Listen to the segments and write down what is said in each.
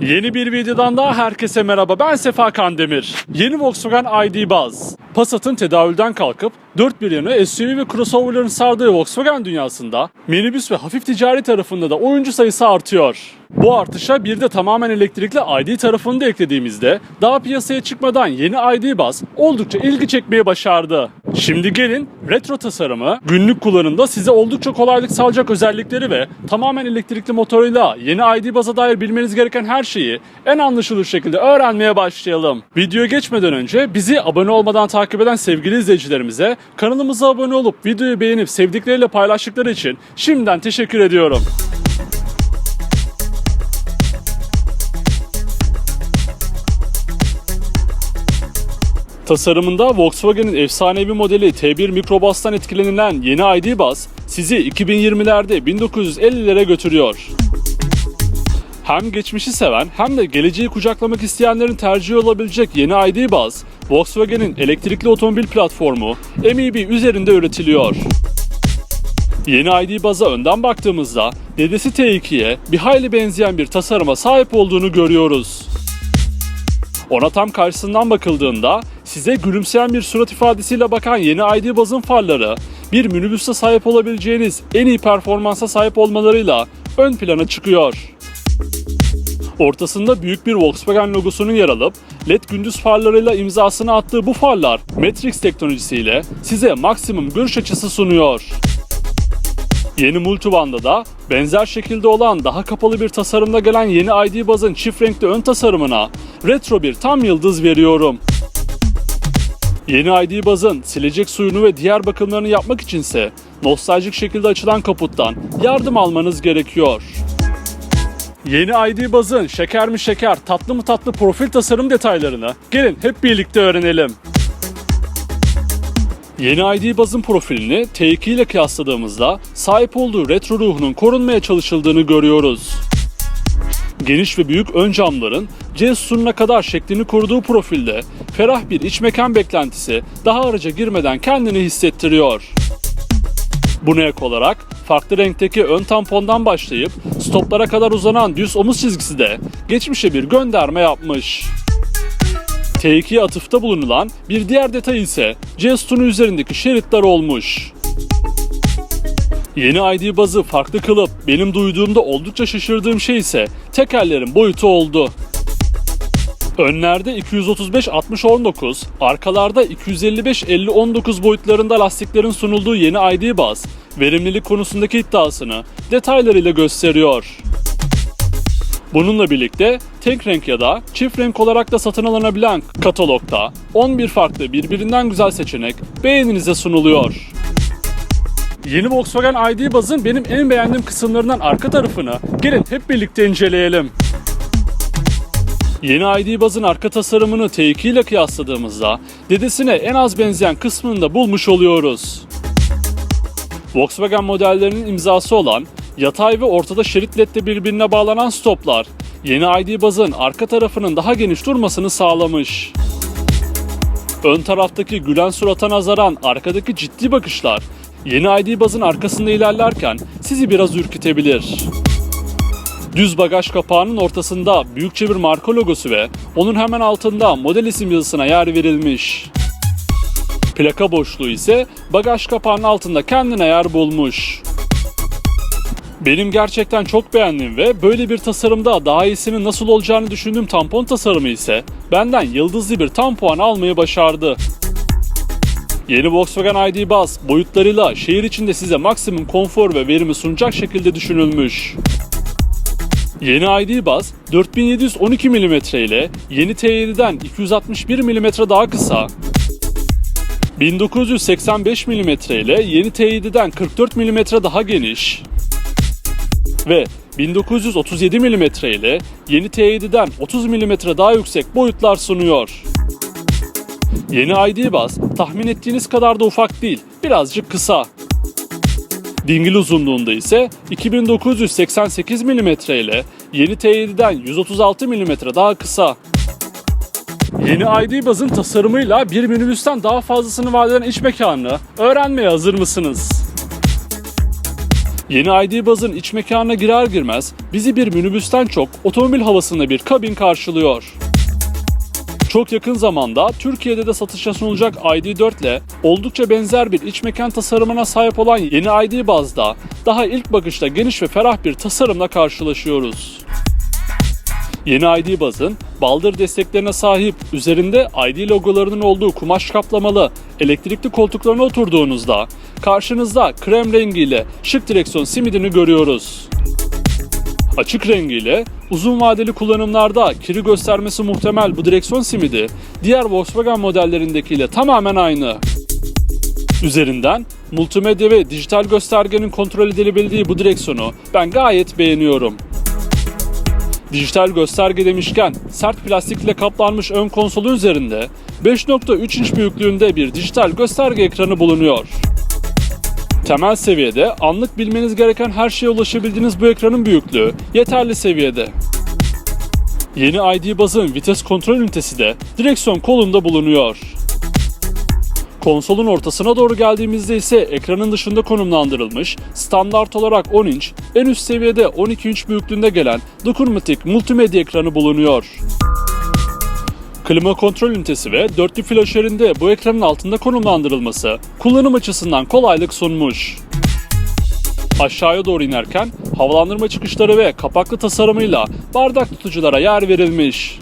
Yeni bir videodan daha herkese merhaba. Ben Sefa Kandemir. Yeni Volkswagen ID Buzz. Passat'ın tedavülden kalkıp dört bir yanı SUV ve crossover'ların sardığı Volkswagen dünyasında minibüs ve hafif ticari tarafında da oyuncu sayısı artıyor. Bu artışa bir de tamamen elektrikli ID tarafını da eklediğimizde daha piyasaya çıkmadan yeni ID Buzz oldukça ilgi çekmeye başardı. Şimdi gelin retro tasarımı, günlük kullanımda size oldukça kolaylık sağlayacak özellikleri ve tamamen elektrikli motoruyla yeni ID Buzz'a dair bilmeniz gereken her şeyi en anlaşılır şekilde öğrenmeye başlayalım. Videoya geçmeden önce bizi abone olmadan takip eden sevgili izleyicilerimize kanalımıza abone olup videoyu beğenip sevdikleriyle paylaştıkları için şimdiden teşekkür ediyorum. Tasarımında Volkswagen'in efsanevi modeli T1 Microbus'tan etkilenilen yeni ID Buzz sizi 2020'lerde 1950'lere götürüyor. Hem geçmişi seven hem de geleceği kucaklamak isteyenlerin tercihi olabilecek yeni ID Buzz, Volkswagen'in elektrikli otomobil platformu MEB üzerinde üretiliyor. Yeni ID Buzz'a önden baktığımızda dedesi T2'ye bir hayli benzeyen bir tasarıma sahip olduğunu görüyoruz. Ona tam karşısından bakıldığında size gülümseyen bir surat ifadesiyle bakan yeni ID Buzz'ın farları bir minibüste sahip olabileceğiniz en iyi performansa sahip olmalarıyla ön plana çıkıyor. Ortasında büyük bir Volkswagen logosunun yer alıp LED gündüz farlarıyla imzasını attığı bu farlar Matrix teknolojisiyle size maksimum görüş açısı sunuyor. Yeni multibanda da benzer şekilde olan daha kapalı bir tasarımda gelen yeni ID Buzz'ın çift renkli ön tasarımına retro bir tam yıldız veriyorum. Yeni ID Buzz'ın silecek suyunu ve diğer bakımlarını yapmak içinse nostaljik şekilde açılan kaputtan yardım almanız gerekiyor. Yeni ID Buzz'ın şeker mi şeker, tatlı mı tatlı profil tasarım detaylarını gelin hep birlikte öğrenelim. Yeni ID Buzz'ın profilini T2 ile kıyasladığımızda sahip olduğu retro ruhunun korunmaya çalışıldığını görüyoruz. Geniş ve büyük ön camların C sütununa kadar şeklini koruduğu profilde ferah bir iç mekan beklentisi daha araca girmeden kendini hissettiriyor. Buna ek olarak farklı renkteki ön tampondan başlayıp stoplara kadar uzanan düz omuz çizgisi de geçmişe bir gönderme yapmış. T2'ye atıfta bulunulan bir diğer detay ise C sütunu üzerindeki şeritler olmuş. Yeni ID Buzz'ı farklı kılıp benim duyduğumda oldukça şaşırdığım şey ise tekerlerin boyutu oldu. Önlerde 235-60-19, arkalarda 255-50-19 boyutlarında lastiklerin sunulduğu yeni ID Buzz, verimlilik konusundaki iddiasını detaylarıyla gösteriyor. Bununla birlikte tek renk ya da çift renk olarak da satın alınabilen katalogda 11 farklı birbirinden güzel seçenek beğeninize sunuluyor. Yeni Volkswagen ID Buzz'ın benim en beğendiğim kısımlarından arka tarafını gelin hep birlikte inceleyelim. Yeni ID Buzz'ın arka tasarımını T2 ile kıyasladığımızda dedesine en az benzeyen kısmını da bulmuş oluyoruz. Volkswagen modellerinin imzası olan yatay ve ortada şerit ledle birbirine bağlanan stoplar yeni ID Buzz'ın arka tarafının daha geniş durmasını sağlamış. Ön taraftaki gülen surata nazaran arkadaki ciddi bakışlar yeni ID Buzz'ın arkasında ilerlerken sizi biraz ürkütebilir. Düz bagaj kapağının ortasında büyükçe bir marka logosu ve onun hemen altında model isim yazısına yer verilmiş. Plaka boşluğu ise bagaj kapağının altında kendine yer bulmuş. Benim gerçekten çok beğendiğim ve böyle bir tasarımda daha iyisinin nasıl olacağını düşündüğüm tampon tasarımı ise benden yıldızlı bir tam puan almayı başardı. Yeni Volkswagen ID Buzz boyutlarıyla şehir içinde size maksimum konfor ve verimi sunacak şekilde düşünülmüş. Yeni ID Buzz 4712 mm ile yeni T7'den 261 mm daha kısa, 1985 mm ile yeni T7'den 44 mm daha geniş ve 1937 mm ile yeni T7'den 30 mm daha yüksek boyutlar sunuyor. Yeni ID Buzz tahmin ettiğiniz kadar da ufak değil, birazcık kısa. Dingil uzunluğunda ise 2988 mm ile yeni T7'den 136 mm daha kısa. Yeni ID Buzz'ın tasarımıyla bir minibüsten daha fazlasını vaat eden iç mekanını öğrenmeye hazır mısınız? Yeni ID Buzz'ın iç mekanına girer girmez bizi bir minibüsten çok otomobil havasında bir kabin karşılıyor. Çok yakın zamanda Türkiye'de de satışa sunulacak ID.4 ile oldukça benzer bir iç mekan tasarımına sahip olan yeni ID Buzz'da daha ilk bakışta geniş ve ferah bir tasarımla karşılaşıyoruz. Yeni ID Buzz'ın baldır desteklerine sahip, üzerinde ID logolarının olduğu kumaş kaplamalı elektrikli koltuklarına oturduğunuzda karşınızda krem rengiyle şık direksiyon simidini görüyoruz. Açık rengiyle uzun vadeli kullanımlarda kiri göstermesi muhtemel bu direksiyon simidi diğer Volkswagen modellerindekiyle tamamen aynı. Üzerinden multimedya ve dijital göstergenin kontrol edilebildiği bu direksiyonu ben gayet beğeniyorum. Dijital gösterge demişken sert plastikle kaplanmış ön konsolun üzerinde 5.3 inç büyüklüğünde bir dijital gösterge ekranı bulunuyor. Temel seviyede anlık bilmeniz gereken her şeye ulaşabildiğiniz bu ekranın büyüklüğü yeterli seviyede. Yeni ID Buzz'ın vites kontrol ünitesi de direksiyon kolunda bulunuyor. Konsolun ortasına doğru geldiğimizde ise ekranın dışında konumlandırılmış, standart olarak 10 inç, en üst seviyede 12 inç büyüklüğünde gelen dokunmatik multimedya ekranı bulunuyor. Klima kontrol ünitesi ve dörtlü flaşörün de bu ekranın altında konumlandırılması kullanım açısından kolaylık sunmuş. Aşağıya doğru inerken havalandırma çıkışları ve kapaklı tasarımıyla bardak tutuculara yer verilmiş.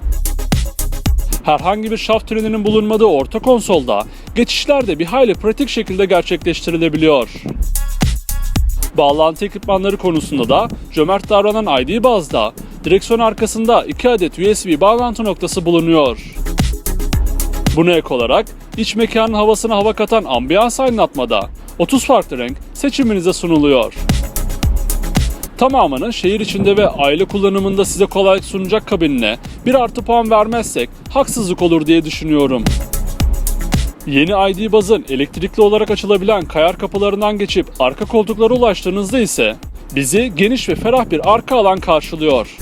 Herhangi bir şaft tünelinin bulunmadığı orta konsolda geçişler de bir hayli pratik şekilde gerçekleştirilebiliyor. Bağlantı ekipmanları konusunda da cömert davranan ID Buzz'da direksiyon arkasında 2 adet USB bağlantı noktası bulunuyor. Buna ek olarak iç mekanın havasına hava katan ambiyans aydınlatmada 30 farklı renk seçiminize sunuluyor. Tamamının şehir içinde ve aile kullanımında size kolaylık sunacak kabinine bir artı puan vermezsek haksızlık olur diye düşünüyorum. Yeni ID Buzz'ın elektrikli olarak açılabilen kayar kapılarından geçip arka koltuklara ulaştığınızda ise bizi geniş ve ferah bir arka alan karşılıyor.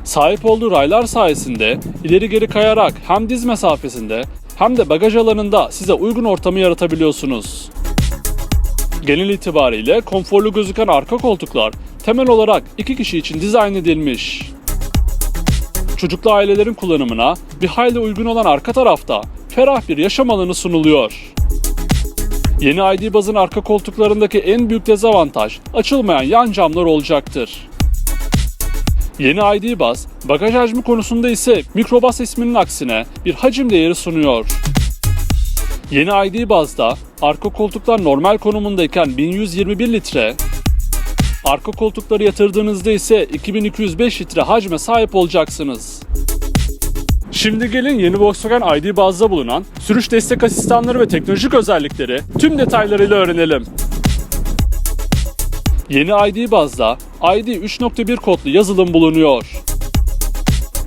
Sahip olduğu raylar sayesinde ileri geri kayarak hem diz mesafesinde hem de bagaj alanında size uygun ortamı yaratabiliyorsunuz. Genel itibariyle konforlu gözüken arka koltuklar temel olarak 2 kişi için dizayn edilmiş. Çocuklu ailelerin kullanımına bir hayli uygun olan arka tarafta ferah bir yaşam alanı sunuluyor. Yeni ID Buzz'ın arka koltuklarındaki en büyük dezavantaj açılmayan yan camlar olacaktır. Yeni ID Buzz, bagaj hacmi konusunda ise Microbus isminin aksine bir hacim değeri sunuyor. Yeni ID Buzz'da arka koltuklar normal konumundayken 1121 litre, arka koltukları yatırdığınızda ise 2205 litre hacme sahip olacaksınız. Şimdi gelin yeni Volkswagen ID Buzz'da bulunan sürüş destek asistanları ve teknolojik özellikleri tüm detaylarıyla öğrenelim. Yeni ID Buzz'da ID 3.1 kodlu yazılım bulunuyor.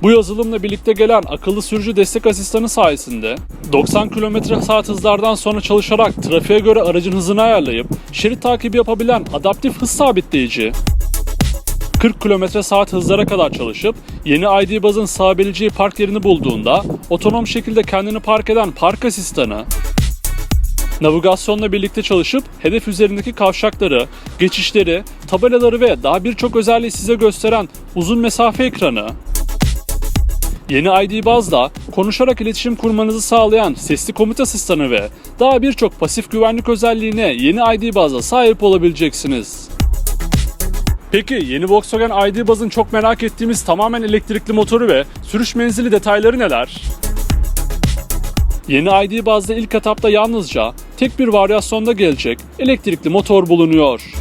Bu yazılımla birlikte gelen akıllı sürücü destek asistanı sayesinde 90 km/saat hızlardan sonra çalışarak trafiğe göre aracın hızını ayarlayıp şerit takibi yapabilen adaptif hız sabitleyici, 40 km/saat hızlara kadar çalışıp yeni ID Buzz'ın sığabileceği park yerini bulduğunda otonom şekilde kendini park eden park asistanı, navigasyonla birlikte çalışıp hedef üzerindeki kavşakları, geçişleri, tabelaları ve daha birçok özelliği size gösteren uzun mesafe ekranı, yeni ID Buzz'da konuşarak iletişim kurmanızı sağlayan sesli komut asistanı ve daha birçok pasif güvenlik özelliğine yeni ID Buzz'da sahip olabileceksiniz. Peki yeni Volkswagen ID Buzz'ın çok merak ettiğimiz tamamen elektrikli motoru ve sürüş menzili detayları neler? Yeni ID Buzz'da ilk etapta yalnızca tek bir varyasyonda gelecek elektrikli motor bulunuyor.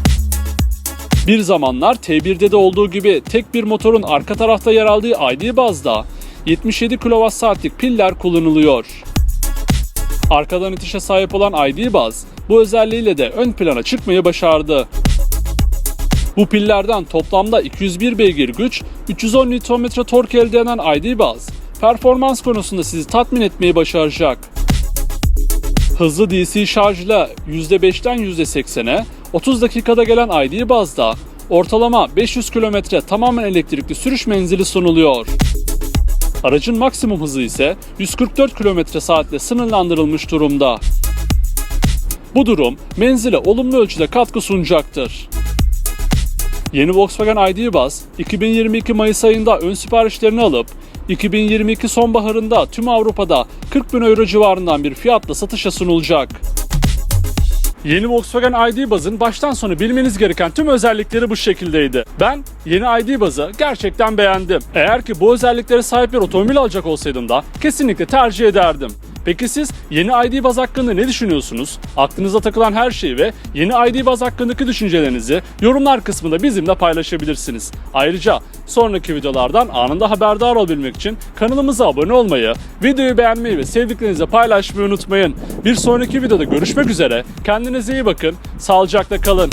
Bir zamanlar T1'de de olduğu gibi tek bir motorun arka tarafta yer aldığı ID Buzz'da 77 kWh'lik piller kullanılıyor. Arkadan itişe sahip olan ID Buzz bu özelliğiyle de ön plana çıkmayı başardı. Bu pillerden toplamda 201 beygir güç, 310 Nm tork elde eden ID Buzz, performans konusunda sizi tatmin etmeyi başaracak. Hızlı DC şarjla %5'ten %80'e 30 dakikada gelen ID Buzz'da ortalama 500 km tamamen elektrikli sürüş menzili sunuluyor. Aracın maksimum hızı ise 144 km/saat ile sınırlandırılmış durumda. Bu durum menzile olumlu ölçüde katkı sunacaktır. Yeni Volkswagen ID Buzz, 2022 Mayıs ayında ön siparişlerini alıp 2022 sonbaharında tüm Avrupa'da 40.000 euro civarından bir fiyatla satışa sunulacak. Yeni Volkswagen ID Buzz'ın baştan sona bilmeniz gereken tüm özellikleri bu şekildeydi. Ben yeni ID Buzz'ı gerçekten beğendim. Eğer ki bu özelliklere sahip bir otomobil alacak olsaydım da kesinlikle tercih ederdim. Peki siz yeni ID Buzz hakkında ne düşünüyorsunuz? Aklınıza takılan her şeyi ve yeni ID Buzz hakkındaki düşüncelerinizi yorumlar kısmında bizimle paylaşabilirsiniz. Ayrıca sonraki videolardan anında haberdar olabilmek için kanalımıza abone olmayı, videoyu beğenmeyi ve sevdiklerinizle paylaşmayı unutmayın. Bir sonraki videoda görüşmek üzere. Kendinize iyi bakın. Sağlıcakla kalın.